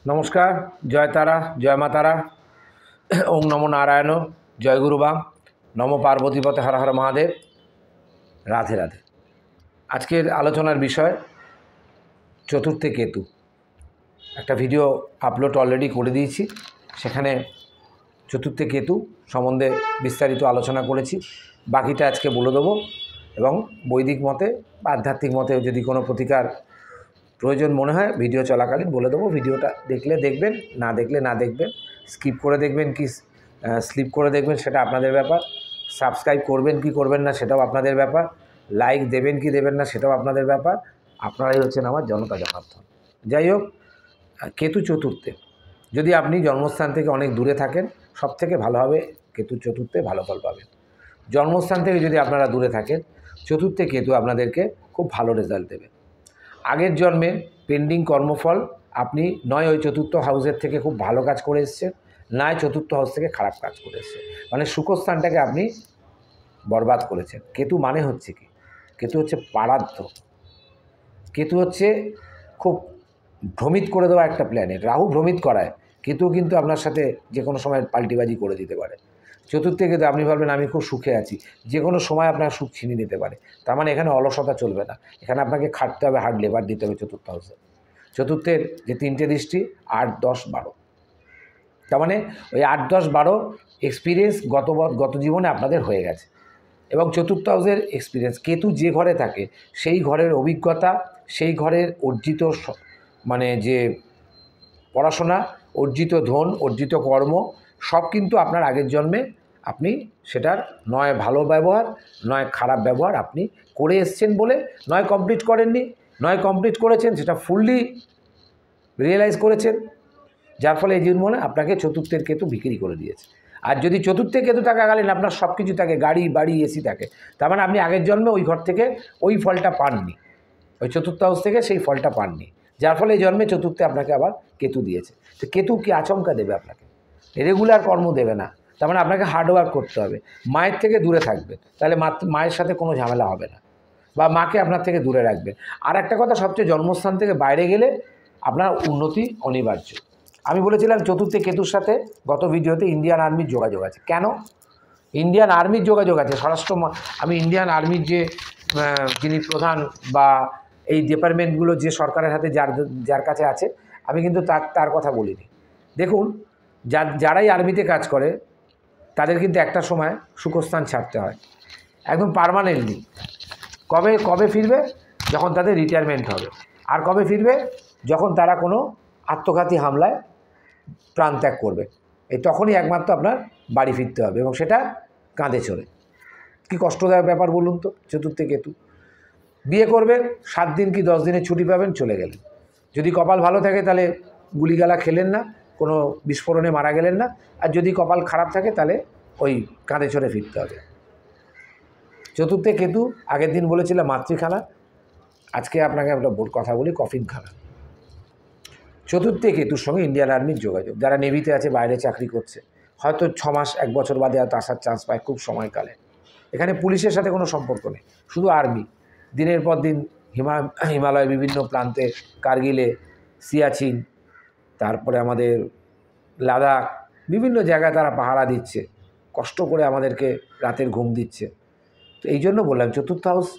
নমস্কার, জয় তারা, জয় মা তারা, ওং নমো নারায়ণ, জয় গুরুবাম, নম পার্বতীপতে হর হর মহাদেব, রাধে রাধে। আজকের আলোচনার বিষয় চতুর্থে কেতু। একটা ভিডিও আপলোড অলরেডি করে দিয়েছি, সেখানে চতুর্থে কেতু সম্বন্ধে বিস্তারিত আলোচনা করেছি। বাকিটা আজকে বলে দেবো এবং বৈদিক মতে বা আধ্যাত্মিক মতে যদি কোনো প্রতিকার প্রয়োজন মনে হয় ভিডিও চলাকালীন বলে দেবো। ভিডিওটা দেখলে দেখবেন, না দেখলে না দেখবেন, স্কিপ করে দেখবেন কি স্লিপ করে দেখবেন সেটা আপনাদের ব্যাপার, সাবস্ক্রাইব করবেন কি করবেন না সেটাও আপনাদের ব্যাপার, লাইক দেবেন কি দেবেন না সেটাও আপনাদের ব্যাপার। আপনারাই হচ্ছেন আমার জনতা জনার্দন। যাই হোক, কেতু চতুর্থে যদি আপনি জন্মস্থান থেকে অনেক দূরে থাকেন, সবথেকে ভালো হবে কেতু চতুর্থে ভালো ফল পাবেন। জন্মস্থান থেকে যদি আপনারা দূরে থাকেন, চতুর্থে কেতু আপনাদেরকে খুব ভালো রেজাল্ট দেবে। আগের জন্মে পেন্ডিং কর্মফল আপনি নয় ওই চতুর্থ হাউসের থেকে খুব ভালো কাজ করে এসছেন, নয় চতুর্থ হাউস থেকে খারাপ কাজ করে এসছেন, মানে সুখস্থানটাকে আপনি বরবাদ করেছেন। কেতু মানে হচ্ছে কি? কেতু হচ্ছে পারার্ধ, কেতু হচ্ছে খুব ভ্রমিত করে দেওয়া একটা প্ল্যানেট। রাহু ভ্রমিত করায়, কেতু কিন্তু আপনার সাথে যে কোনো সময় পাল্টিবাজি করে দিতে পারে। চতুর্থে কেতু আপনি ভাববেন আমি খুব সুখে আছি, যে কোনো সময় আপনার সুখ ছিনিয়ে নিতে পারে। তার মানে এখানে অলসতা চলবে না, এখানে আপনাকে খাটতে হবে, হার্ড লেবার দিতে হবে চতুর্থ হাউসে। চতুর্থের যে তিনটে দৃষ্টি 8, 10, 12, তার মানে ওই 8, 10, 12 এক্সপিরিয়েন্স গত জীবনে আপনাদের হয়ে গেছে। এবং চতুর্থ হাউসের এক্সপিরিয়েন্স, কেতু যে ঘরে থাকে সেই ঘরের অভিজ্ঞতা, সেই ঘরের অর্জিত মানে যে পড়াশোনা, অর্জিত ধন, অর্জিত কর্ম সব কিন্তু আপনার আগের জন্মে আপনি সেটার নয় ভালো ব্যবহার নয় খারাপ ব্যবহার আপনি করে এসছেন বলে, নয় কমপ্লিট করেননি, নয় কমপ্লিট করেছেন সেটা ফুললি রিয়েলাইজ করেছেন, যার ফলে এই জীবনে আপনাকে চতুর্থের কেতু বিক্রি করে দিয়েছে। আর যদি চতুর্থে কেতু থাকাকালীন আপনার সব কিছু থাকে, গাড়ি বাড়ি এসি থাকে, তার মানে আপনি আগের জন্মে ওই ঘর থেকে ওই ফলটা পাননি, ওই চতুর্থ হাউস থেকে সেই ফলটা পাননি, যার ফলে এই জন্মে চতুর্থে আপনাকে আবার কেতু দিয়েছে। তো কেতু কি আচমকা দেবে আপনাকে? রেগুলার কর্ম দেবে না, তার মানে আপনাকে হার্ডওয়ার্ক করতে হবে। মায়ের থেকে দূরে থাকবেন, তাহলে মায়ের সাথে কোনো ঝামেলা হবে না, বা মাকে আপনার থেকে দূরে রাখবেন। আর একটা কথা, সবচেয়ে জন্মস্থান থেকে বাইরে গেলে আপনার উন্নতি অনিবার্য। আমি বলেছিলাম চতুর্থে কেতুর সাথে গত ভিডিওতে ইন্ডিয়ান আর্মির যোগাযোগ আছে। কেন ইন্ডিয়ান আর্মির যোগাযোগ আছে? আমি ইন্ডিয়ান আর্মির যে যিনি প্রধান বা এই ডিপার্টমেন্টগুলো যে সরকারের হাতে যার কাছে আছে, আমি কিন্তু তার কথা বলিনি। দেখুন, যারাই আর্মিতে কাজ করে তাদের কিন্তু একটা সময় সুখস্থান ছাড়তে হয় একদম পার্মানেন্টলি। কবে ফিরবে? যখন তাদের রিটায়ারমেন্ট হবে। আর কবে ফিরবে? যখন তারা কোনো আত্মঘাতী হামলায় প্রাণত্যাগ করবে। এই তখনই একমাত্র আপনার বাড়ি ফিরতে হবে, এবং সেটা কাঁধে চড়ে। কী কষ্টদায়ক ব্যাপার বলুন তো। চতুর্থে কেতু, বিয়ে করবেন 7 দিন কি 10 দিনের ছুটি পাবেন, চলে গেলেন। যদি কপাল ভালো থাকে তাহলে গুলিগালা খেলেন না, কোনো বিস্ফোরণে মারা গেলেন না। আর যদি কপাল খারাপ থাকে তাহলে ওই কাঁধে চড়ে ফিরতে হবে। চতুর্থে কেতু, আগের দিন বলেছিলাম মাতৃখানা, আজকে আপনাকে একটা কথা বলি কফিনখানা। চতুর্থে কেতুর সঙ্গে ইন্ডিয়ান আর্মির যোগাযোগ। যারা নেভিতে আছে, বাইরে চাকরি করছে, হয়তো 6 মাস 1 বছর বাদে হয়তো আসার চান্স পায় খুব সময়কালে। এখানে পুলিশের সাথে কোনো সম্পর্ক নেই, শুধু আর্মি। দিনের পর দিন হিমালয়ের বিভিন্ন প্রান্তে, কার্গিলে, সিয়াচিন, তারপরে আমাদের লাদাখ, বিভিন্ন জায়গায় তারা পাহারা দিচ্ছে, কষ্ট করে আমাদেরকে রাতের ঘুম দিচ্ছে। তো এই জন্য বললাম চতুর্থ হাউস।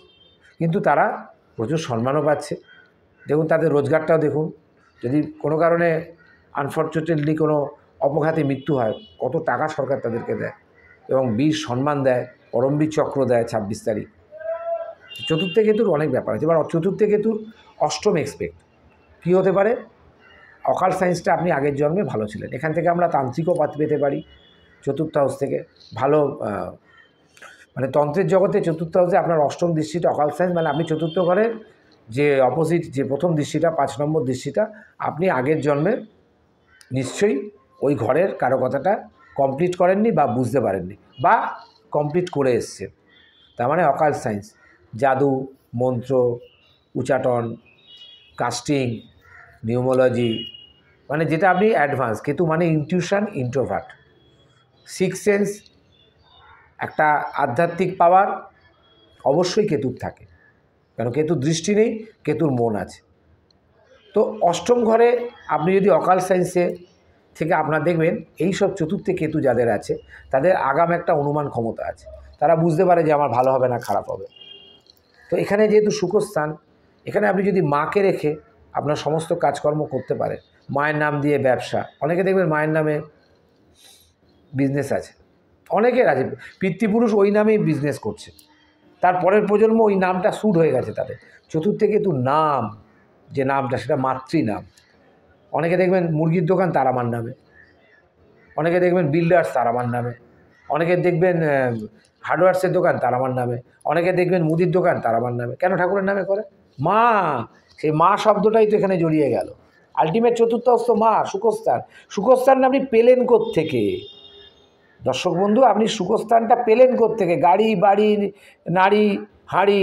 কিন্তু তারা প্রচুর সম্মানও পাচ্ছে। দেখুন তাদের রোজগারটাও দেখুন। যদি কোনো কারণে আনফর্চুনেটলি কোনো অপঘাতে মৃত্যু হয়, কত টাকা সরকার তাদেরকে দেয়, এবং বীর সম্মান দেয়, পরমবীর চক্র দেয় 26 তারিখ। চতুর্থে কেতুর অনেক ব্যাপার আছে। এবার চতুর্থে কেতুর অষ্টম এক্সপেক্ট কী হতে পারে? অকাল সায়েন্সটা আপনি আগের জন্মে ভালো ছিলেন, এখান থেকে আমরা তান্ত্রিকও পেতে পারি। চতুর্থ হাউস থেকে ভালো, মানে তন্ত্রের জগতে চতুর্থ হাউসে আপনার অষ্টম দৃষ্টিটা অকাল সায়েন্স, মানে আপনি চতুর্থ ঘরের যে অপোজিট, যে প্রথম দৃষ্টিটা 5 নম্বর দৃষ্টিটা, আপনি আগের জন্মে নিশ্চয়ই ওই ঘরের কারো কথাটা কমপ্লিট করেননি বা বুঝতে পারেননি, বা কমপ্লিট করে এসছেন। তার মানে অকাল সায়েন্স, জাদু, মন্ত্র, উচ্চাটন, কাস্টিং, নিউমোলজি, মানে যেটা আপনি অ্যাডভান্স। কেতু মানে ইনটিউশন, ইন্ট্রোভার্ট, সিক্স সেন্স, একটা আধ্যাত্মিক পাওয়ার অবশ্যই কেতুর থাকে। কারণ কেতুর দৃষ্টি নেই, কেতুর মন আছে। তো অষ্টম ঘরে আপনি যদি অকাল সায়েন্সে থেকে আপনার দেখবেন এই সব চতুর্থে কেতু যাদের আছে তাদের আগাম একটা অনুমান ক্ষমতা আছে, তারা বুঝতে পারে যে আমার ভালো হবে না খারাপ হবে। তো এখানে যেহেতু সুখস্থান, এখানে আপনি যদি মাকে রেখে আপনার সমস্ত কাজকর্ম করতে পারেন, মায়ের নাম দিয়ে ব্যবসা, অনেকে দেখবেন মায়ের নামে বিজনেস আছে, অনেকের আছে, পিতৃপুরুষ ওই নামেই বিজনেস করছে, তারপরের প্রজন্ম ওই নামটা স্যুট হয়ে গেছে তাদের। চতুর্থে কেতু নাম, যে নামটা সেটা মাতৃ নাম। অনেকে দেখবেন মুরগির দোকান তার আমার নামে, অনেকে দেখবেন বিল্ডার্স তার আমার নামে, অনেকে দেখবেন হার্ডওয়্যার্সের দোকান তার আমার নামে, অনেকে দেখবেন মুদির দোকান তার আমার নামে। কেন ঠাকুরের নামে করে? মা, সেই মা শব্দটাই তো এখানে জড়িয়ে গেল। আলটিমেট চতুর্থস্থ মা, সুখস্থান। সুখস্থান আপনি পেলেন থেকে দর্শক বন্ধু, আপনি সুখস্থানটা পেলেন থেকে? গাড়ি বাড়ি নারী হাঁড়ি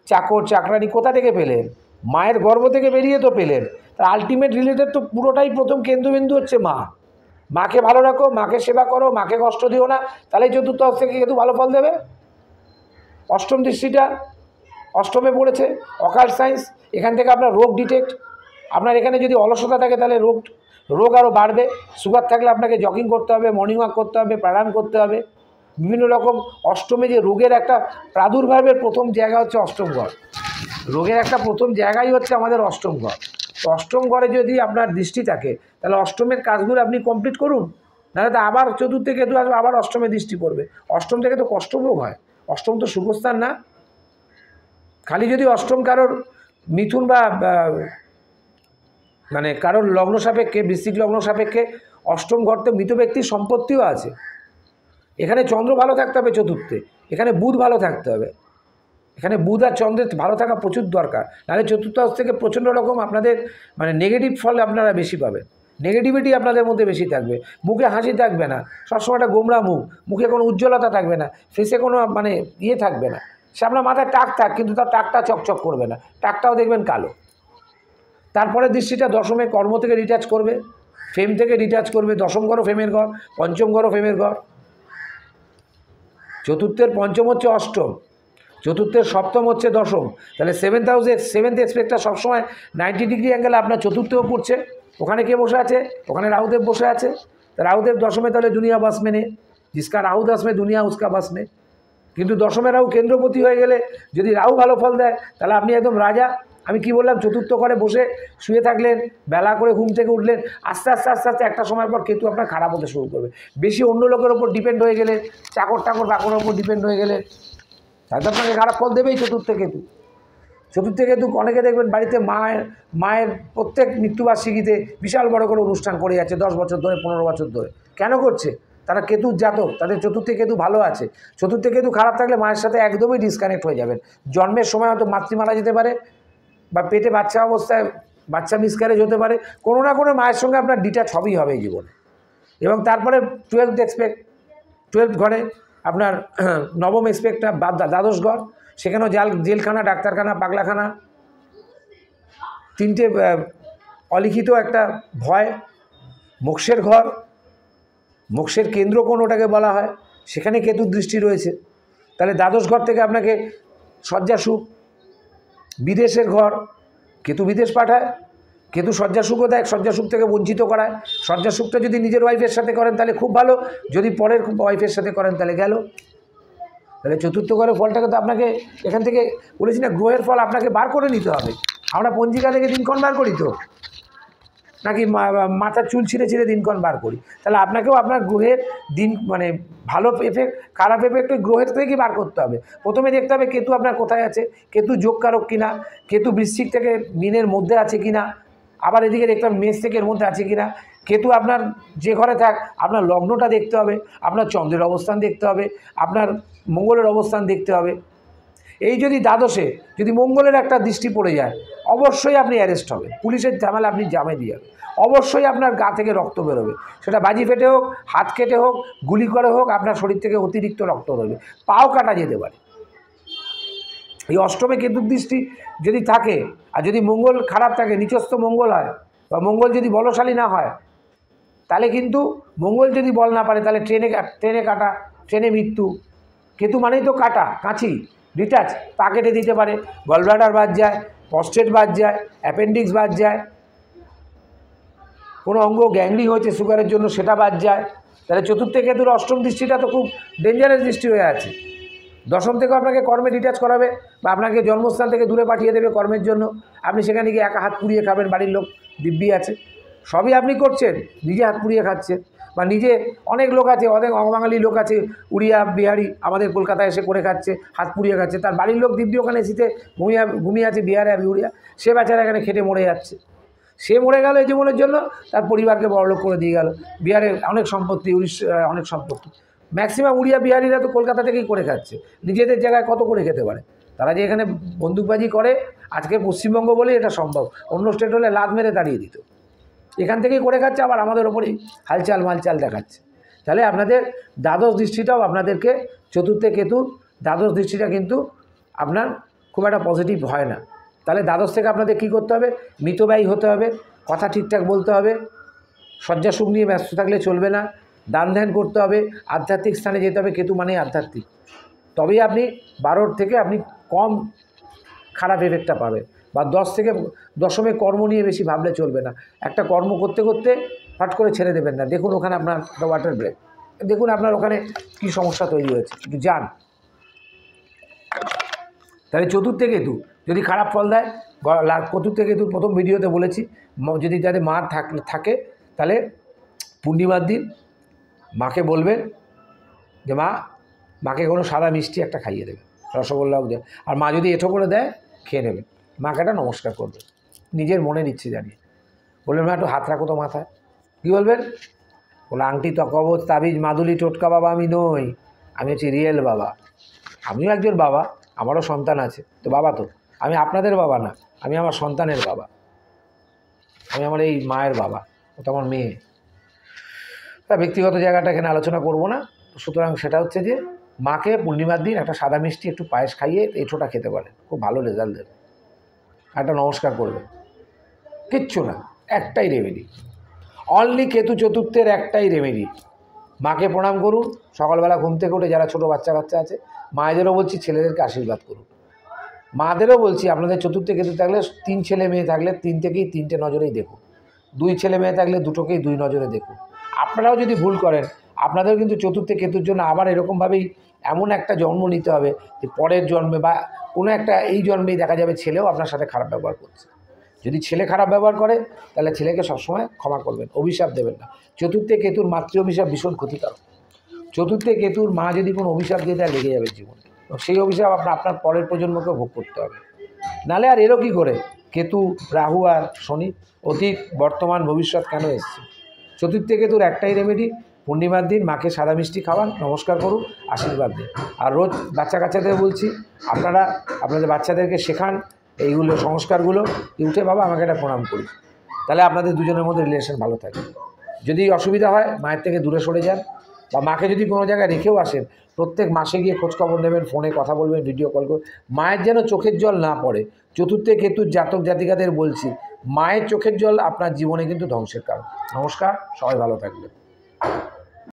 চাকর চাকরানি কোথা থেকে পেলেন? মায়ের গর্ভ থেকে বেরিয়ে তো পেলেন। তার আলটিমেট রিলেটেড তো পুরোটাই প্রথম কেন্দ্রবিন্দু হচ্ছে মা। মাকে ভালো রাখো, মাকে সেবা করো, মাকে কষ্ট দিও না, তাহলেই চতুর্থ থেকে কেতু ভালো ফল দেবে। অষ্টম দৃষ্টিটা অষ্টমে পড়েছে, অকাল্ট সায়েন্স। এখান থেকে আপনার রোগ ডিটেক্ট। আপনার এখানে যদি অলসতা থাকে তাহলে রোগ আরও বাড়বে। সুগার থাকলে আপনাকে জগিং করতে হবে, মর্নিং ওয়াক করতে হবে, প্রাণায়াম করতে হবে, বিভিন্ন রকম। অষ্টমে যে রোগের একটা প্রাদুর্ভাবের প্রথম জায়গা হচ্ছে অষ্টম ঘর। রোগের একটা প্রথম জায়গাই হচ্ছে আমাদের অষ্টম ঘর। তো অষ্টম ঘরে যদি আপনার দৃষ্টি থাকে তাহলে অষ্টমের কাজগুলো আপনি কমপ্লিট করুন, নাহলে তো আবার চতুর্থে কেতু আসবে, আবার অষ্টমে দৃষ্টি পড়বে। অষ্টম থেকে তো কষ্টভোগ হয়। অষ্টম তো শুভস্থান না। খালি যদি অষ্টম কারোর মিথুন বা মানে কারোর লগ্ন সাপেক্ষে, বৃশ্চিক লগ্ন সাপেক্ষে অষ্টম ঘরতে মৃত ব্যক্তির সম্পত্তিও আছে। এখানে চন্দ্র ভালো থাকতে হবে চতুর্থে, এখানে বুধ ভালো থাকতে হবে। এখানে বুধ আর চন্দ্রের ভালো থাকা প্রচুর দরকার, নাহলে চতুর্থ হাউস থেকে প্রচণ্ড রকম আপনাদের মানে নেগেটিভ ফল আপনারা বেশি পাবেন। নেগেটিভিটি আপনাদের মধ্যে বেশি থাকবে, মুখে হাসি থাকবে না, সবসময় একটা গোমড়া মুখ, মুখে কোনো উজ্জ্বলতা থাকবে না, ফেসে কোনো মানে ইয়ে থাকবে না। সে আপনার মাথায় টাক থাক, কিন্তু তার টাকটা চকচক করবে না, টাকটাও দেখবেন কালো। তারপরে দৃষ্টিটা দশমে কর্ম থেকে রিটাচ করবে, ফেম থেকে রিটাচ করবে। দশম ঘরও ফেমের ঘর, পঞ্চম ঘরও ফেমের ঘর। চতুর্থের পঞ্চম হচ্ছে অষ্টম, চতুর্থের সপ্তম হচ্ছে দশম। তাহলে সেভেন্থ এক্সপেক্টটা সবসময় 90 ডিগ্রি অ্যাঙ্গেলে আপনার চতুর্থেও পড়ছে। ওখানে কে বসে আছে? ওখানে রাহুদেব বসে আছে। রাহুদেব দশমে, তাহলে দুনিয়া বাস মেনে, জিসকা রাহু দশ মে দুনিয়া উসকা বাস মে। কিন্তু দশমে রাহু কেন্দ্রপতি হয়ে গেলে যদি রাহু ভালো ফল দেয় তাহলে আপনি একদম রাজা। আমি কি বললাম? চতুর্থ ঘরে বসে শুয়ে থাকলেন, বেলা করে ঘুম থেকে উঠলেন, আস্তে আস্তে আস্তে আস্তে একটা সময়ের পর কেতু আপনার খারাপ হতে শুরু করবে। বেশি অন্য লোকের ওপর ডিপেন্ড হয়ে গেলে, চাকর বাকরের ওপর ডিপেন্ড হয়ে গেলে, তাহলে আপনাকে খারাপ ফল দেবেই চতুর্থ কেতু। চতুর্থ কেতু অনেকে দেখবেন বাড়িতে মায়ের প্রত্যেক মৃত্যুবার্ষিকীতে বিশাল বড় করে অনুষ্ঠান করে যাচ্ছে, 10 বছর ধরে, 15 বছর ধরে। কেন করছে? তারা কেতুর জাতক, তাদের চতুর্থ কেতু ভালো আছে। চতুর্থ কেতু খারাপ থাকলে মায়ের সাথে একদমই ডিসকানেক্ট হয়ে যাবেন। জন্মের সময় হয়তো মাতৃ মারা যেতে পারে, বা পেটে বাচ্চা অবস্থায় বাচ্চা মিসক্যারেজ হতে পারে, কোনো না কোনো মায়ের সঙ্গে আপনার ডিটাচ হবেই হবে জীবনে। এবং তারপরে 12th ঘরে আপনার নবম এক্সপেক্টটা দ্বাদশ ঘর, সেখানেও জেলখানা, ডাক্তারখানা, পাগলাখানা, তিনটে অলিখিত একটা ভয়। মোক্ষের ঘর, মোক্ষের কেন্দ্র কোন ওটাকে বলা হয়, সেখানে কেতুর দৃষ্টি রয়েছে। তাহলে দ্বাদশ ঘর থেকে আপনাকে শয্যা সুখ। বিদেশের ঘর, কেতু বিদেশ পাঠায়, কেতু শয্যা সুখও দেয়, শয্যা সুখ থেকে বঞ্চিত করায়। শয্যা সুখটা যদি নিজের ওয়াইফের সাথে করেন তাহলে খুব ভালো, যদি পরের ওয়াইফের সাথে করেন তাহলে গেল। তাহলে চতুর্থ ঘরের ফলটাকে তো আপনাকে এখান থেকে বলেছি না, গ্রহের ফল আপনাকে বার করে নিতে হবে। আমরা পঞ্জিকা থেকে দিনক্ষণ বার করি তো, নাকি মাথার চুল ছিঁড়ে ছিঁড়ে দিনক্ষণ বার করি? তাহলে আপনাকেও আপনার গ্রহের দিন মানে ভালো এফেক্ট খারাপ এফেক্ট ওই গ্রহের থেকেই বার করতে হবে। প্রথমে দেখতে হবে কেতু আপনার কোথায় আছে, কেতু যোগকারক কিনা, কেতু বৃশ্চিক থেকে মীনের মধ্যে আছে কিনা, আবার এদিকে দেখতে হবে মেষ থেকে এর মধ্যে আছে কিনা। কেতু আপনার যে ঘরে থাক, আপনার লগ্নটা দেখতে হবে, আপনার চন্দ্রের অবস্থান দেখতে হবে, আপনার মঙ্গলের অবস্থান দেখতে হবে। এই যদি দ্বাদশে যদি মঙ্গলের একটা দৃষ্টি পড়ে যায়, অবশ্যই আপনি অ্যারেস্ট হবে, পুলিশের ঝামেলা আপনি জামে দিয়ে যাবে, অবশ্যই আপনার গা থেকে রক্ত বেরোবে। সেটা বাজি ফেটে হোক, হাত কেটে হোক, গুলি করে হোক, আপনার শরীর থেকে অতিরিক্ত রক্ত বেরোবে, পাও কাটা যেতে পারে। এই অষ্টমে কেতুর দৃষ্টি যদি থাকে, আর যদি মঙ্গল খারাপ থাকে, নিচস্থ মঙ্গল হয়, বা মঙ্গল যদি বলশালী না হয়, তাহলে কিন্তু মঙ্গল যদি বল না পারে তাহলে ট্রেনে কাটা, ট্রেনে মৃত্যু। কেতু মানেই তো কাটা, কাঁচি, ডিটাচ, পা কেটে দিতে পারে, গলব্লাডার বাদ যায়, প্রস্টেট বাদ যায়, অ্যাপেন্ডিক্স বাদ যায়, কোনো অঙ্গ গ্যাংরিং হয়েছে সুগারের জন্য, সেটা বাদ যায়। তাহলে চতুর্থে কেতুর অষ্টম দৃষ্টিটা তো খুব ডেঞ্জারাস দৃষ্টি হয়ে আছে। দশম থেকেও আপনাকে কর্মে ডিটাচ করাবে, বা আপনাকে জন্মস্থান থেকে দূরে পাঠিয়ে দেবে কর্মের জন্য। আপনি সেখানে গিয়ে একা হাত পুড়িয়ে খাবেন, বাড়ির লোক দিব্যি আছে, সবই আপনি করছেন, নিজে হাত পুড়িয়ে খাচ্ছেন। বা নিজে অনেক লোক আছে, অনেক অবাঙালি লোক আছে, উড়িয়া বিহারি আমাদের কলকাতায় এসে করে খাচ্ছে, হাত পুড়িয়ে খাচ্ছে, তার বাড়ির লোক দিব্যি ওখানে এসিতে ঘুমিয়ে আছে বিহারে আর উড়িয়া, সে বেচারা এখানে খেটে মরে যাচ্ছে। সে মরে গেল এই জীবনের জন্য, তার পরিবারকে বড়লোক করে দিয়ে গেল। বিহারে অনেক সম্পত্তি, উড়িষ্যার অনেক সম্পত্তি। ম্যাক্সিমাম উড়িয়া বিহারিরা তো কলকাতা থেকেই করে খাচ্ছে, নিজেদের জায়গায় কত করে খেতে পারে। তারা যে এখানে বন্দুকবাজি করে, আজকে পশ্চিমবঙ্গ বলে এটা সম্ভব, অন্য স্টেট হলে লাদ মেরে দাঁড়িয়ে দিত। এখান থেকেই করে খাচ্ছে, আবার আমাদের ওপরেই হালচাল মালচাল দেখাচ্ছে। তাহলে আপনাদের দ্বাদশ দৃষ্টিটাও আপনাদেরকে, চতুর্থে কেতু দ্বাদশ দৃষ্টিটা কিন্তু আপনার খুব একটা পজিটিভ হয় না। তাহলে দ্বাদশ থেকে আপনাদের কী করতে হবে? মিতব্যয়ী হতে হবে, কথা ঠিকঠাক বলতে হবে, শয্যাসুখ নিয়ে ব্যস্ত থাকলে চলবে না, দান ধ্যান করতে হবে, আধ্যাত্মিক স্থানে যেতে হবে, কেতু মানেই আধ্যাত্মিক। তবেই আপনি 12 থেকে আপনি কম খারাপ এফেক্টটা পাবেন। বা 10 থেকে দশমে কর্ম নিয়ে বেশি ভাবলে চলবে না। একটা কর্ম করতে করতে হট করে ছেড়ে দেবেন না। দেখুন ওখানে আপনার ওয়াটার ব্রেক, দেখুন আপনার ওখানে কী সমস্যা তৈরি হয়েছে, একটু যান। তাহলে চতুর্থে কেতু যদি খারাপ ফল দেয়, চতুর্থে কেতুর প্রথম ভিডিওতে বলেছি, যদি যাদের মা থাকে তাহলে পূর্ণিমার দিন মাকে বলবেন যে মাকে কোনো সাদা মিষ্টি একটা খাইয়ে দেবে, রসগোল্লাও দেয়। আর মা যদি এঁঠো করে দেয়, খেয়ে নেবে, মাকে একটা নমস্কার করবে নিজের মনের ইচ্ছে জানিয়ে। বলবেন মা একটু হাত রাখো তো মাথায়। কী বলবেন? বলে আংটি কবচ তাবিজ মাদুলি টোটকা বাবা আমি নই, আমি হচ্ছি রিয়েল বাবা। আমিও একজন বাবা, আমারও সন্তান আছে, তো বাবা তো আমি আপনাদের বাবা না, আমি আমার সন্তানের বাবা, আমি আমার এই মায়ের বাবা, ও তো আমার মেয়ে। তা ব্যক্তিগত জায়গাটা এখানে আলোচনা করব না। সুতরাং সেটা হচ্ছে যে মাকে পূর্ণিমার দিন একটা সাদা মিষ্টি একটু পায়েস খাইয়ে এঁঠোটা খেতে পারে, খুব ভালো রেজাল্ট দেবে। একটা নমস্কার করবে, কিচ্ছু না, একটাই রেমেডি, অনলি কেতু চতুর্থের একটাই রেমেডি। মাকে প্রণাম করুন সকালবেলা ঘুম থেকে উঠে, যারা ছোটো বাচ্চা কাচ্চা আছে, মায়েদেরও বলছি ছেলেদেরকে আশীর্বাদ করুন। মাদেরও বলছি আপনাদের চতুর্থে কেতু থাকলে 3 ছেলে মেয়ে থাকলে 3 থেকেই 3টে নজরেই দেখুন, 2 ছেলে মেয়ে থাকলে 2টোকেই 2 নজরে দেখুন। আপনারাও যদি ভুল করেন, আপনাদেরও কিন্তু চতুর্থে কেতুর জন্য আবার এরকমভাবেই এমন একটা জন্ম নিতে হবে যে পরের জন্মে বা কোনো একটা এই জন্মেই দেখা যাবে ছেলেও আপনার সাথে খারাপ ব্যবহার করছে। যদি ছেলে খারাপ ব্যবহার করে তাহলে ছেলেকে সবসময় ক্ষমা করবেন, অভিশাপ দেবেন না। চতুর্থে কেতুর মাতৃ অভিশাপ ভীষণ ক্ষতিকারক। চতুর্থে কেতুর মা যদি কোনো অভিশাপ দিয়ে দেয়, লেগে যাবে জীবনে, সেই অভিশাপ আপনার পরের প্রজন্মকে ভোগ করতে হবে। নাহলে আর এরও কী করে? কেতু, রাহু আর শনি অতীত বর্তমান ভবিষ্যৎ কেন এসছে? চতুর্থে কেতুর একটাই রেমেডি, পূর্ণিমার দিন মাকে সাদা মিষ্টি খাওয়ান, নমস্কার করুন, আশীর্বাদ দিন। আর রোজ বাচ্চা কাচ্চাদের বলছি, আপনারা আপনাদের বাচ্চাদেরকে শেখান এইগুলো সংস্কারগুলো, উঠে বাবা আমাকে একটা প্রণাম করি, তাহলে আপনাদের দুজনের মধ্যে রিলেশন ভালো থাকে। যদি অসুবিধা হয় মায়ের থেকে দূরে সরে যান, বা মাকে যদি কোনো জায়গায় রেখেও আসেন, প্রত্যেক মাসে গিয়ে খোঁজখবর নেবেন, ফোনে কথা বলবেন, ভিডিও কল করবেন। মায়ের যেন চোখের জল না পড়ে। চতুর্থে কেতুর জাতক জাতিকাদের বলছি, মায়ের চোখের জল আপনার জীবনে কিন্তু ধ্বংসের কারণ। নমস্কার, সবাই ভালো থাকবেন।